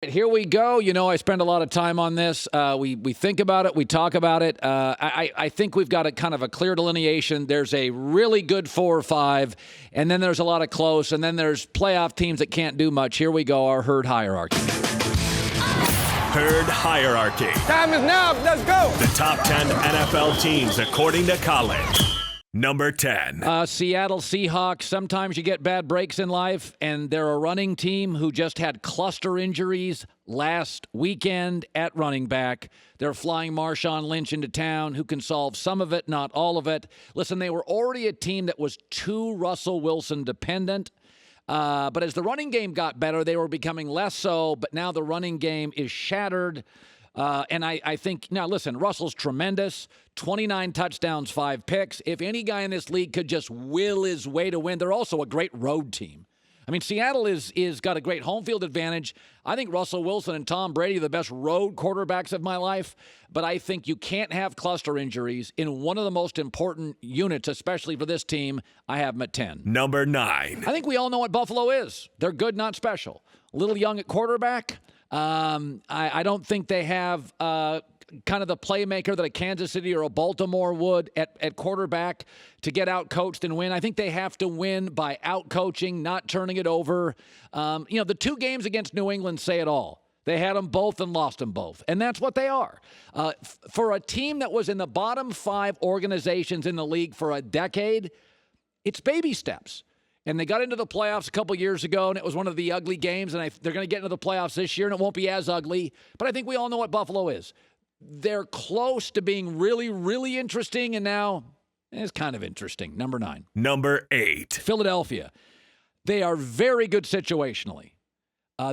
Here we go. You know, I spend a lot of time on this. We think about it. We talk about it. I think we've got a kind of a clear delineation. There's a really good 4 or 5, and then there's a lot of close, and then there's playoff teams that can't do much. Here we go, our herd hierarchy. Herd hierarchy. Time is now. Let's go. The top 10 NFL teams according to Colin. Number 10. Seattle Seahawks. Sometimes you get bad breaks in life, and they're a running team who just had cluster injuries last weekend at running back. They're flying Marshawn Lynch into town, who can solve some of it, not all of it. Listen, they were already a team that was too Russell Wilson dependent. But as the running game got better, they were becoming less so, but now the running game is shattered. And I think, now listen, Russell's tremendous. 29 touchdowns, 5 picks. If any guy in this league could just will his way to win, they're also a great road team. I mean, Seattle is got a great home field advantage. I think Russell Wilson and Tom Brady are the best road quarterbacks of my life. But I think you can't have cluster injuries in one of the most important units, especially for this team. I have them at 10. Number 9. I think we all know what Buffalo is. They're good, not special. A little young at quarterback. I don't think they have kind of the playmaker that a Kansas City or a Baltimore would at quarterback to get out-coached and win. I think they have to win by out-coaching, not turning it over. The 2 games against New England say it all. They had them both and lost them both, and that's what they are. For a team that was in the bottom 5 organizations in the league for a decade, it's baby steps. And they got into the playoffs a couple years ago, and it was one of the ugly games, and they're going to get into the playoffs this year, and it won't be as ugly. But I think we all know what Buffalo is. They're close to being really, really interesting, and now it's kind of interesting. Number 9. Number 8. Philadelphia. They are very good situationally.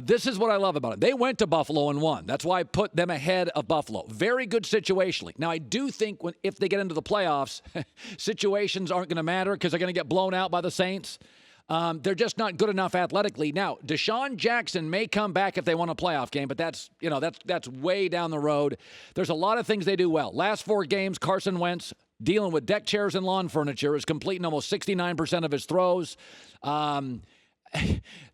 This is what I love about it. They went to Buffalo and won. That's why I put them ahead of Buffalo. Very good situationally. Now, I do think if they get into the playoffs, situations aren't going to matter because they're going to get blown out by the Saints. They're just not good enough athletically. Now, Deshaun Jackson may come back if they won a playoff game, but that's way down the road. There's a lot of things they do well. Last 4 games, Carson Wentz, dealing with deck chairs and lawn furniture, is completing almost 69% of his throws.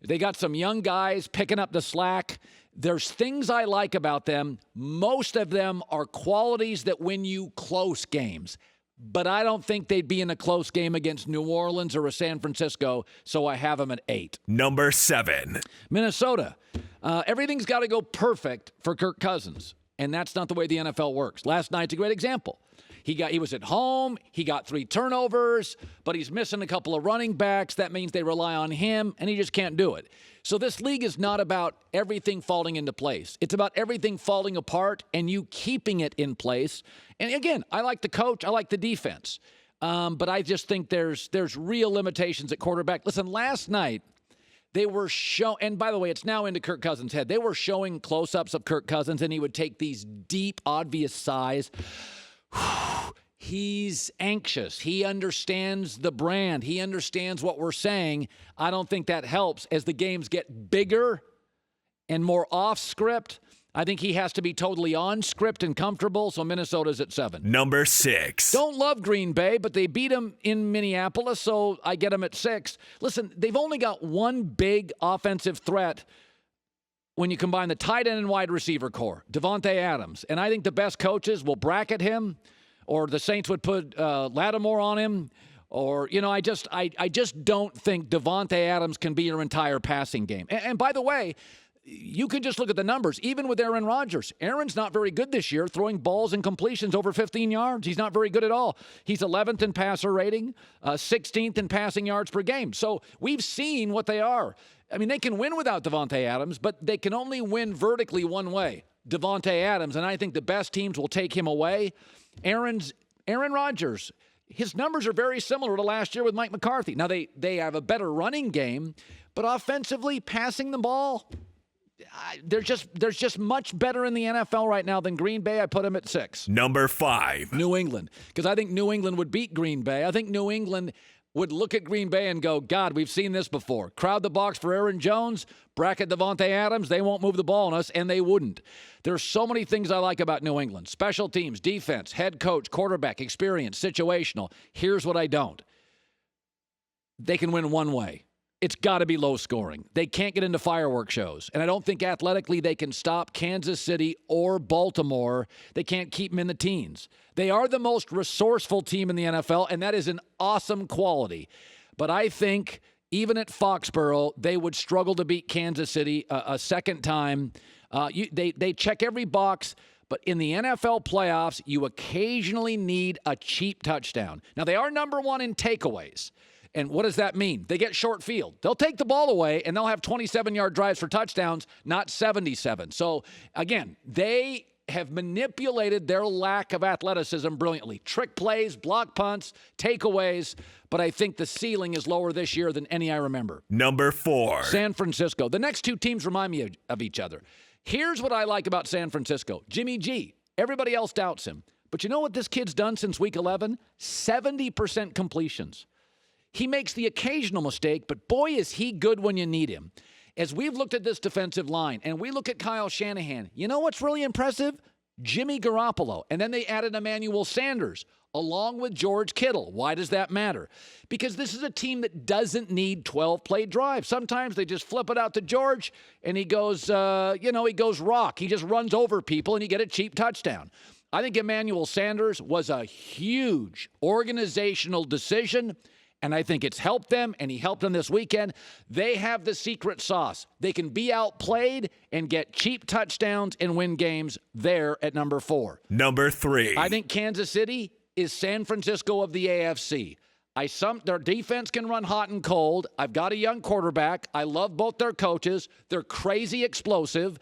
They got some young guys picking up the slack. There's things I like about them. Most of them are qualities that win you close games. But I don't think they'd be in a close game against New Orleans or a San Francisco, so I have them at 8. Number 7. Minnesota. Everything's got to go perfect for Kirk Cousins, and that's not the way the NFL works. Last night's a great example. He was at home. He got 3 turnovers, but he's missing a couple of running backs. That means they rely on him, and he just can't do it. So this league is not about everything falling into place. It's about everything falling apart and you keeping it in place. And again, I like the coach. I like the defense. But I just think there's real limitations at quarterback. Listen, last night, they were and by the way, it's now into Kirk Cousins' head. They were showing close-ups of Kirk Cousins, and he would take these deep, obvious sighs. He's anxious. He understands the brand. He understands what we're saying. I don't think that helps as the games get bigger and more off script. I think he has to be totally on script and comfortable, so Minnesota's at 7. Number 6. Don't love Green Bay, but they beat them in Minneapolis, so I get them at 6. Listen, they've only got one big offensive threat when you combine the tight end and wide receiver core, Davante Adams. And I think the best coaches will bracket him, or the Saints would put Lattimore on him, or, I just don't think Davante Adams can be your entire passing game. And by the way, you can just look at the numbers. Even with Aaron Rodgers, Aaron's not very good this year, throwing balls and completions over 15 yards. He's not very good at all. He's 11th in passer rating, 16th in passing yards per game. So we've seen what they are. I mean, they can win without Davante Adams, but they can only win vertically one way, Davante Adams, and I think the best teams will take him away. Aaron Rodgers, his numbers are very similar to last year with Mike McCarthy. Now, they have a better running game, but offensively, passing the ball, there's just much better in the NFL right now than Green Bay. I put them at 6. Number 5. New England, because I think New England would beat Green Bay. I think New England would look at Green Bay and go, God, we've seen this before. Crowd the box for Aaron Jones, bracket Davante Adams, they won't move the ball on us, and they wouldn't. There's so many things I like about New England. Special teams, defense, head coach, quarterback, experience, situational. Here's what I don't. They can win one way. it's got to be low scoring. They can't get into fireworks shows. And I don't think athletically they can stop Kansas City or Baltimore. They can't keep them in the teens. They are the most resourceful team in the NFL, and that is an awesome quality. But I think even at Foxborough, they would struggle to beat Kansas City a second time. They check every box. But in the NFL playoffs, you occasionally need a cheap touchdown. Now, they are number one in takeaways. And what does that mean? They get short field. They'll take the ball away, and they'll have 27-yard drives for touchdowns, not 77. So, again, they have manipulated their lack of athleticism brilliantly. Trick plays, block punts, takeaways. But I think the ceiling is lower this year than any I remember. Number 4. San Francisco. The next two teams remind me of each other. Here's what I like about San Francisco. Jimmy G. Everybody else doubts him. But you know what this kid's done since week 11? 70% completions. He makes the occasional mistake, but boy, is he good when you need him. As we've looked at this defensive line, and we look at Kyle Shanahan, you know what's really impressive? Jimmy Garoppolo. And then they added Emmanuel Sanders along with George Kittle. Why does that matter? Because this is a team that doesn't need 12-play drives. Sometimes they just flip it out to George, and he goes, he goes rock. He just runs over people, and you get a cheap touchdown. I think Emmanuel Sanders was a huge organizational decision, and I think it's helped them, and he helped them this weekend. They have the secret sauce. They can be outplayed and get cheap touchdowns and win games there at number 4. Number 3. I think Kansas City is San Francisco of the AFC. Their defense can run hot and cold. I've got a young quarterback. I love both their coaches. They're crazy explosive.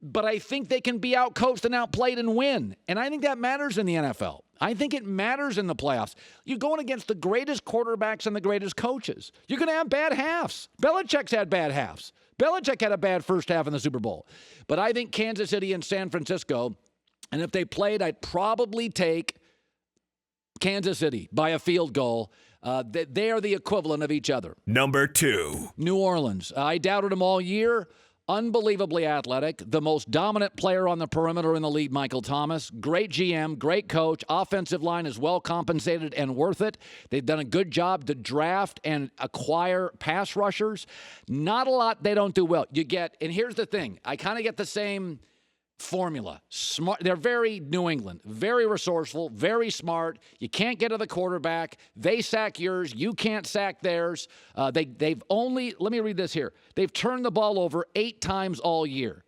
But I think they can be outcoached and outplayed and win. And I think that matters in the NFL. I think it matters in the playoffs. You're going against the greatest quarterbacks and the greatest coaches. You're going to have bad halves. Belichick's had bad halves. Belichick had a bad first half in the Super Bowl. But I think Kansas City and San Francisco, and if they played, I'd probably take Kansas City by a field goal. They are the equivalent of each other. Number 2. New Orleans. I doubted them all year. Unbelievably athletic. The most dominant player on the perimeter in the league, Michael Thomas. Great GM, great coach. Offensive line is well compensated and worth it. They've done a good job to draft and acquire pass rushers. Not a lot they don't do well. And here's the thing. I kind of get the same formula. Smart. They're very New England, very resourceful, very smart. You can't get to the quarterback. They sack yours. You can't sack theirs. They've only, let me read this here. They've turned the ball over 8 times all year.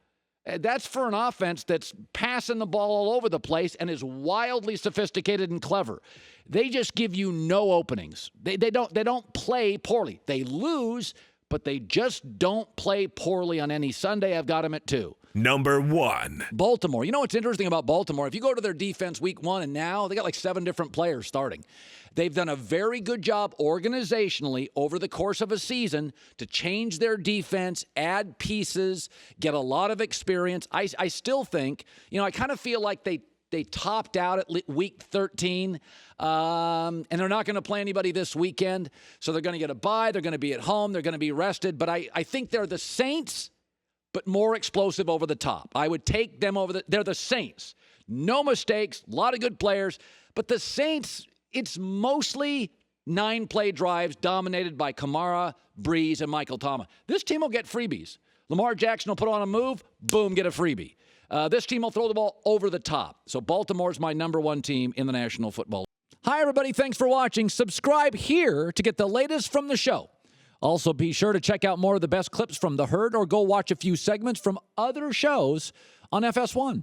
That's for an offense that's passing the ball all over the place and is wildly sophisticated and clever. They just give you no openings. They don't play poorly. They lose, but they just don't play poorly on any Sunday. I've got them at 2. Number 1. Baltimore. You know what's interesting about Baltimore? If you go to their defense week 1 and now, they got like 7 different players starting. They've done a very good job organizationally over the course of a season to change their defense, add pieces, get a lot of experience. I still think, I kind of feel like they topped out at week 13, and they're not going to play anybody this weekend. So they're going to get a bye. They're going to be at home. They're going to be rested. But I think they're the Saints, but more explosive over the top. I would take them over. They're the Saints. No mistakes, a lot of good players. But the Saints, it's mostly 9-play drives dominated by Kamara, Breeze, and Michael Thomas. This team will get freebies. Lamar Jackson will put on a move, boom, get a freebie. This team will throw the ball over the top. So Baltimore's my number 1 team in the National Football League. Hi, everybody. Thanks for watching. Subscribe here to get the latest from the show. Also, be sure to check out more of the best clips from The Herd or go watch a few segments from other shows on FS1.